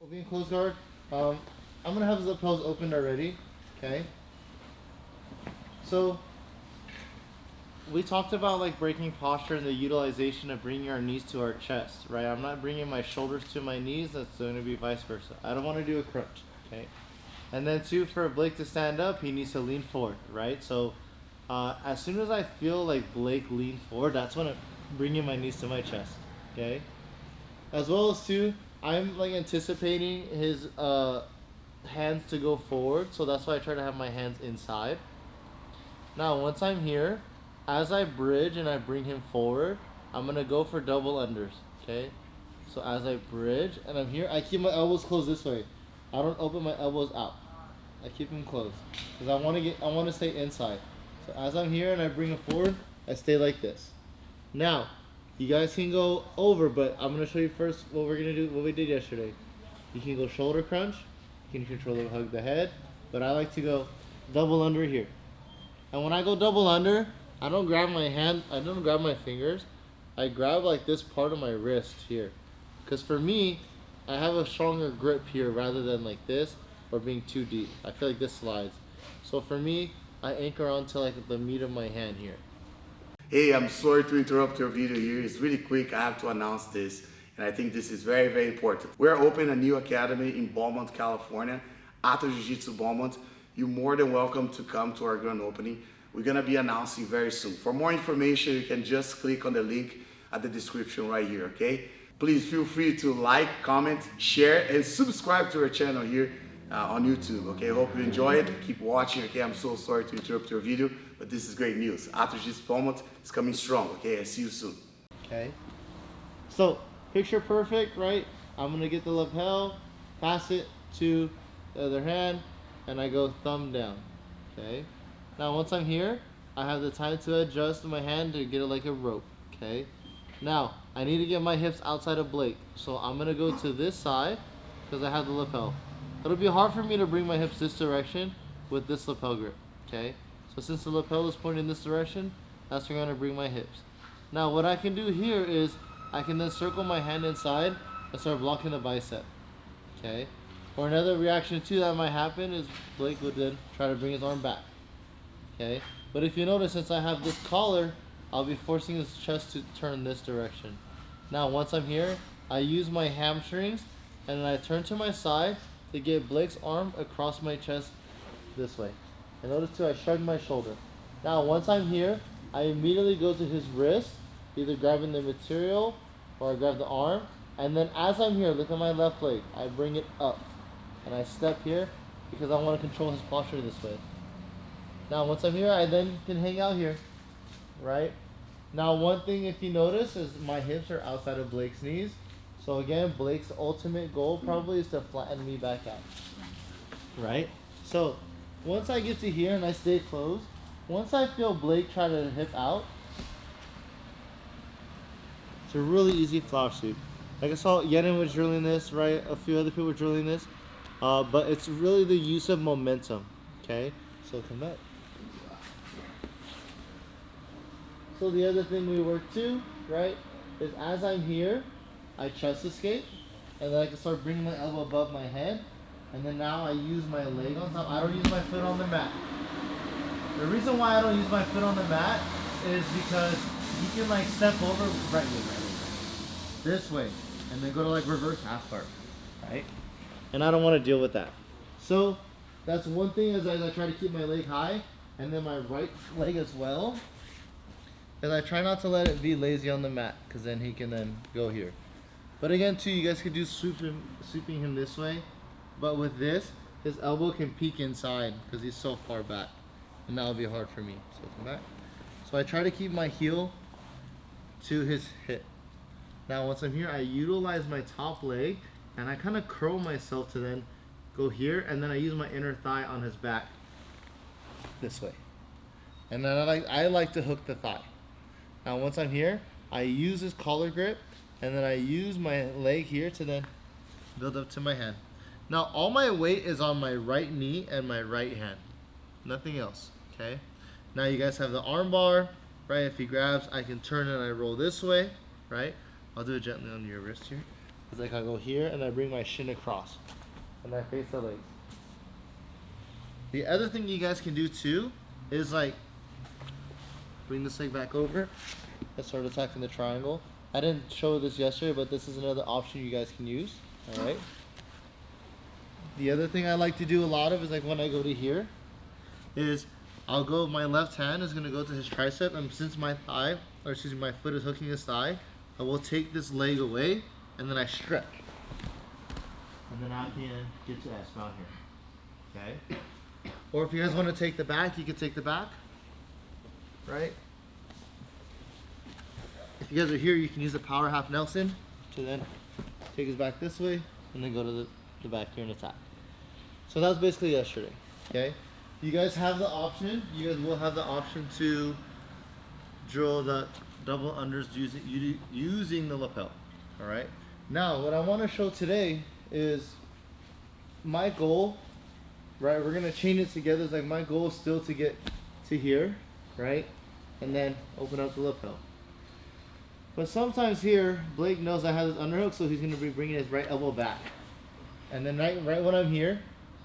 Being close guard. I'm gonna have his lapels opened already. Okay. So we talked about like breaking posture and the utilization of bringing our knees to our chest, right? I'm not bringing my shoulders to my knees. That's going to be vice versa. I don't want to do a crunch. Okay. And then two, for Blake to stand up, he needs to lean forward, right? So as soon as I feel like Blake lean forward, that's when I'm bringing my knees to my chest. Okay. As well as two, I'm like anticipating his hands to go forward, so that's why I try to have my hands inside. Now once I'm here, as I bridge and I bring him forward, I'm gonna go for double unders. Okay, so as I bridge and I'm here, I keep my elbows closed this way. I don't open my elbows out. I keep them closed because I want to stay inside. So as I'm here and I bring him forward, I stay like this. Now you guys can go over, but I'm gonna show you first what we're gonna do, what we did yesterday. You can go shoulder crunch, you can control the hug the head, but I like to go double under here. And when I go double under, I don't grab my hand, I don't grab my fingers, I grab like this part of my wrist here. Because for me, I have a stronger grip here rather than like this or being too deep. I feel like this slides. So for me, I anchor onto like the meat of my hand here. Hey, I'm sorry to interrupt your video here. It's really quick. I have to announce this, and I think this is very, very important. We're opening a new academy in Beaumont, California, Atos Jiu-Jitsu Beaumont. You're more than welcome to come to our grand opening. We're gonna be announcing very soon. For more information, you can just click on the link at the description right here, okay? Please feel free to like, comment, share, and subscribe to our channel here on YouTube, okay? Hope you enjoy it. Keep watching, okay? I'm so sorry to interrupt your video, but this is great news. Atos Jiu-Jitsu Beaumont is coming strong, okay? I see you soon. Okay. So, picture perfect, right? I'm gonna get the lapel, pass it to the other hand, and I go thumb down, okay? Now once I'm here, I have the time to adjust my hand to get it like a rope, okay? Now, I need to get my hips outside of Blake, so I'm gonna go to this side because I have the lapel. It'll be hard for me to bring my hips this direction with this lapel grip, okay? So since the lapel is pointing in this direction, that's where I'm gonna bring my hips. Now what I can do here is, I can then circle my hand inside and start blocking the bicep, okay? Or another reaction too that might happen is Blake would then try to bring his arm back, okay? But if you notice, since I have this collar, I'll be forcing his chest to turn this direction. Now once I'm here, I use my hamstrings and then I turn to my side to get Blake's arm across my chest this way. And notice too, I shrug my shoulder. Now once I'm here, I immediately go to his wrist, either grabbing the material or I grab the arm. And then as I'm here, look at my left leg, I bring it up. And I step here because I want to control his posture this way. Now once I'm here, I then can hang out here, right? Now one thing if you notice is my hips are outside of Blake's knees. So again, Blake's ultimate goal probably is to flatten me back out, right? So once I get to here and I stay closed, once I feel Blake try to hip out, it's a really easy flower sweep. Like I saw Yenin was drilling this, right? A few other people were drilling this. But it's really the use of momentum, okay? So come back. So the other thing we work too, right, is as I'm here, I chest escape, and then I can start bringing my elbow above my head, and then now I use my leg on top. I don't use my foot on the mat. The reason why I don't use my foot on the mat is because you can like step over right this way, and then go to like reverse half guard, right? And I don't want to deal with that. So that's one thing is I try to keep my leg high, and then my right leg as well. And I try not to let it be lazy on the mat, because then he can then go here. But again too, you guys could do sweeping him this way. But with this, his elbow can peek inside because he's so far back. And that'll be hard for me. So come back. So I try to keep my heel to his hip. Now once I'm here, I utilize my top leg and I kind of curl myself to then go here, and then I use my inner thigh on his back this way. And then I like to hook the thigh. Now once I'm here, I use his collar grip, and then I use my leg here to then build up to my hand. Now all my weight is on my right knee and my right hand, nothing else, okay? Now you guys have the arm bar, right? If he grabs, I can turn and I roll this way, right? I'll do it gently on your wrist here. It's like I go here and I bring my shin across and I face the legs. The other thing you guys can do too is like bring this leg back over and start attacking the triangle. I didn't show this yesterday, but this is another option you guys can use. All right. The other thing I like to do a lot of is like when I go to here is I'll go, my left hand is gonna go to his tricep, and since my thigh, or excuse me, my foot is hooking his thigh, I will take this leg away and then I stretch. And then I can get to S-mount here. Okay? Or if you guys want to take the back, you can take the back. Right? If you guys are here, you can use the power half Nelson to then take his back this way and then go to the back here and attack. So that was basically yesterday. Okay? You guys have the option, you guys will have the option to drill the double unders using the lapel. Alright? Now, what I want to show today is my goal, right? We're going to chain it together. It's like my goal is still to get to here, right? And then open up the lapel. But sometimes here, Blake knows I have this underhook, so he's going to be bringing his right elbow back. And then right when I'm here,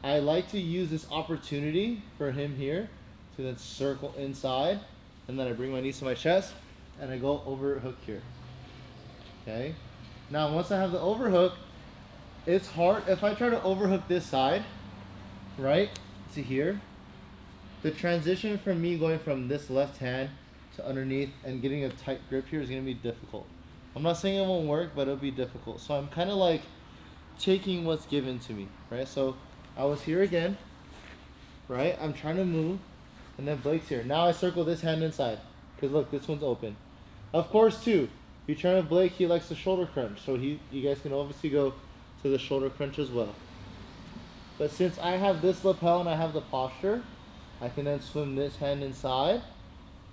I like to use this opportunity for him here to then circle inside, and then I bring my knees to my chest, and I go overhook here. Okay? Now, once I have the overhook, it's hard. If I try to overhook this side, right, to here, the transition from me going from this left hand to underneath and getting a tight grip here is going to be difficult. I'm not saying it won't work, but it'll be difficult. So I'm kind of like taking what's given to me, right? So I was here again, right? I'm trying to move, and then Blake's here. Now I circle this hand inside, because look, this one's open. Of course, too, if you turn to Blake, he likes the shoulder crunch, so you guys can obviously go to the shoulder crunch as well. But since I have this lapel and I have the posture, I can then swim this hand inside,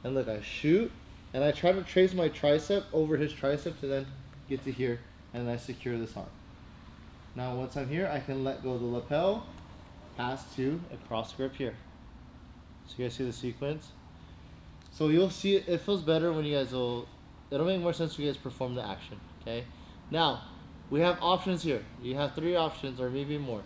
and look, I shoot, and I try to trace my tricep over his tricep to then get to here, and I secure this arm. Now once I'm here, I can let go of the lapel, pass to a cross grip here. So you guys see the sequence? So you'll see it feels better when you guys it'll make more sense when you guys perform the action, okay? Now, we have options here. You have 3 options or maybe more.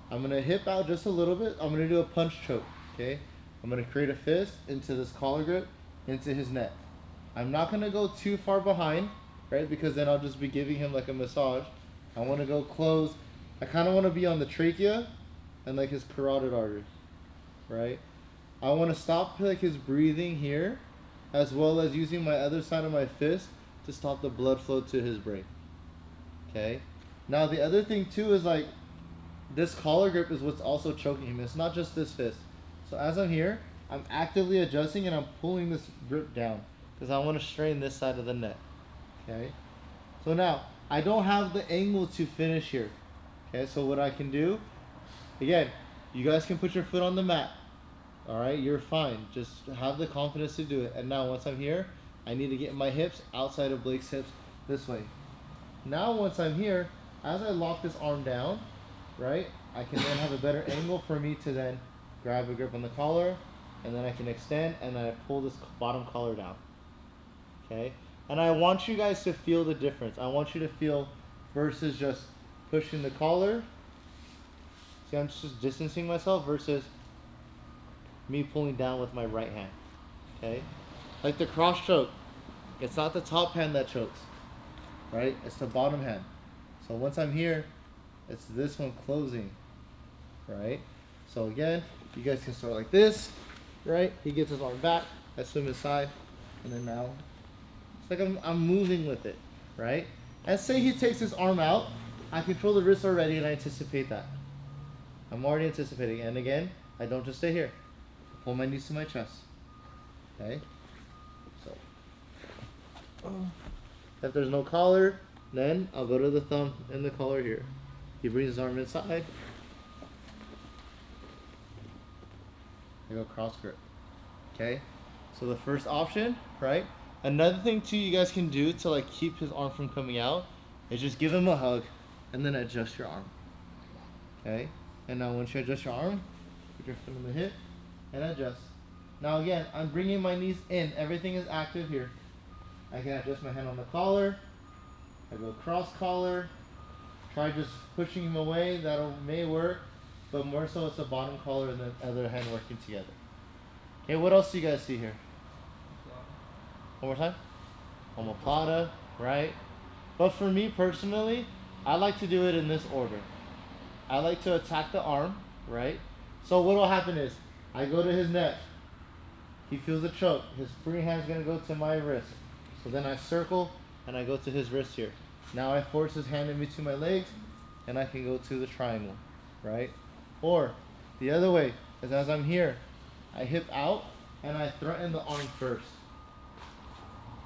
I'm gonna hip out just a little bit. I'm gonna do a punch choke, okay? I'm gonna create a fist into this collar grip, into his neck. I'm not gonna go too far behind, right? Because then I'll just be giving him like a massage. I wanna go close. I kinda wanna be on the trachea and like his carotid artery, right? I wanna stop like his breathing here, as well as using my other side of my fist to stop the blood flow to his brain, okay? Now the other thing too is like, this collar grip is what's also choking him. It's not just this fist. So as I'm here, I'm actively adjusting and I'm pulling this grip down because I want to strain this side of the neck. Okay. So now I don't have the angle to finish here. Okay. So what I can do, again, you guys can put your foot on the mat. All right. You're fine. Just have the confidence to do it. And now once I'm here, I need to get my hips outside of Blake's hips this way. Now once I'm here, as I lock this arm down, right, I can then have a better angle for me to then grab a grip on the collar, and then I can extend and then I pull this bottom collar down. Okay? And I want you guys to feel the difference. I want you to feel versus just pushing the collar. See, I'm just distancing myself versus me pulling down with my right hand. Okay? Like the cross choke. It's not the top hand that chokes. Right? It's the bottom hand. So once I'm here, it's this one closing, right? So again, you guys can start like this, right? He gets his arm back, I swim his side, and then now, it's like I'm moving with it, right? And say he takes his arm out, I control the wrist already and I anticipate that. I'm already anticipating, and again, I don't just stay here. I pull my knees to my chest, okay? So, if there's no collar, then I'll go to the thumb and the collar here. He brings his arm inside. I go cross grip. Okay? So the first option, right? Another thing too you guys can do to like keep his arm from coming out is just give him a hug and then adjust your arm. Okay? And now once you adjust your arm, put your foot on the hip and adjust. Now again, I'm bringing my knees in. Everything is active here. I can adjust my hand on the collar. I go cross collar, try just pushing him away. That may work, but more so it's the bottom collar and the other hand working together. Okay, what else do you guys see here? One more time. Omoplata, right? But for me personally, I like to do it in this order. I like to attack the arm, right? So what will happen is, I go to his neck. He feels the choke. His free hand's gonna go to my wrist. So then I circle and I go to his wrist here. Now I force his hand in between my legs and I can go to the triangle, right? Or the other way is as I'm here, I hip out and I threaten the arm first.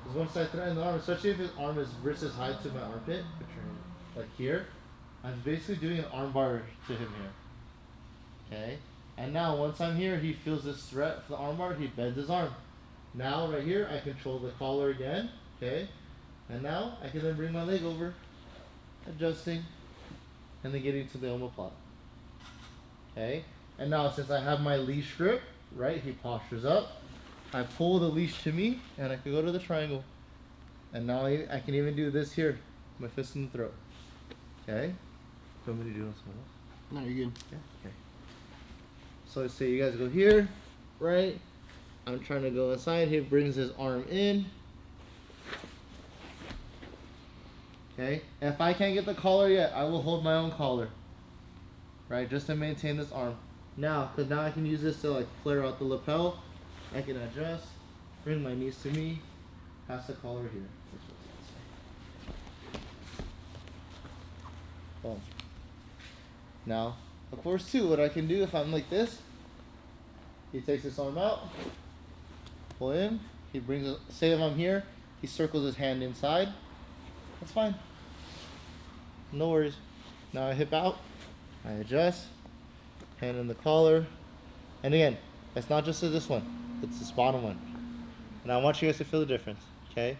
Because once I threaten the arm, especially if his wrist is high to my armpit, like here, I'm basically doing an arm bar to him here. Okay? And now once I'm here, he feels this threat for the arm bar, he bends his arm. Now right here, I control the collar again, okay? And now I can then bring my leg over, adjusting, and then getting to the omoplata. Okay? And now since I have my leash grip, right, he postures up. I pull the leash to me, and I can go to the triangle. And now I can even do this here, my fist in the throat. Okay? Do you want me to do something else? No, you're good. Yeah, okay. So let's say you guys go here, right? I'm trying to go inside. He brings his arm in. Okay? If I can't get the collar yet, I will hold my own collar. Right? Just to maintain this arm. Now, because now I can use this to like flare out the lapel. I can adjust, bring my knees to me, pass the collar here. Boom. Now, of course too, what I can do if I'm like this, he takes his arm out, pull in, he brings it, say if I'm here, he circles his hand inside, that's fine. No worries. Now I hip out, I adjust, hand in the collar, and again, it's not just this one, it's this bottom one. And I want you guys to feel the difference, okay?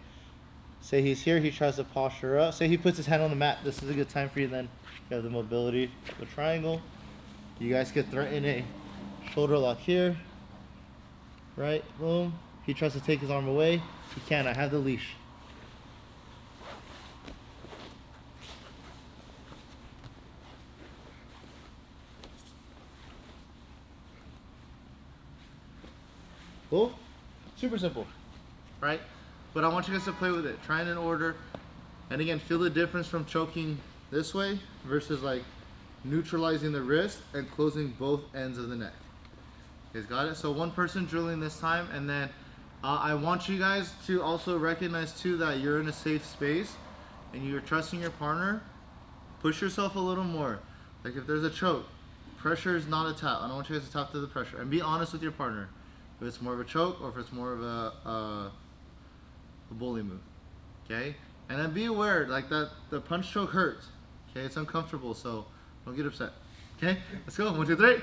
Say he's here, he tries to posture up. Say he puts his hand on the mat, this is a good time for you then. You have the mobility, the triangle. You guys could threaten a shoulder lock here. Right, boom. He tries to take his arm away. He can't, I have the leash. Cool? Super simple, right? But I want you guys to play with it. Try it in order. And again, feel the difference from choking this way versus like neutralizing the wrist and closing both ends of the neck. You guys got it? So one person drilling this time, and then I want you guys to also recognize too that you're in a safe space and you're trusting your partner. Push yourself a little more. Like if there's a choke, pressure is not a tap. I don't want you guys to tap to the pressure. And be honest with your partner. If it's more of a choke or if it's more of a bully move, okay? And then be aware, like that the punch choke hurts, okay? It's uncomfortable, so don't get upset, okay? Let's go, 1, 2, 3.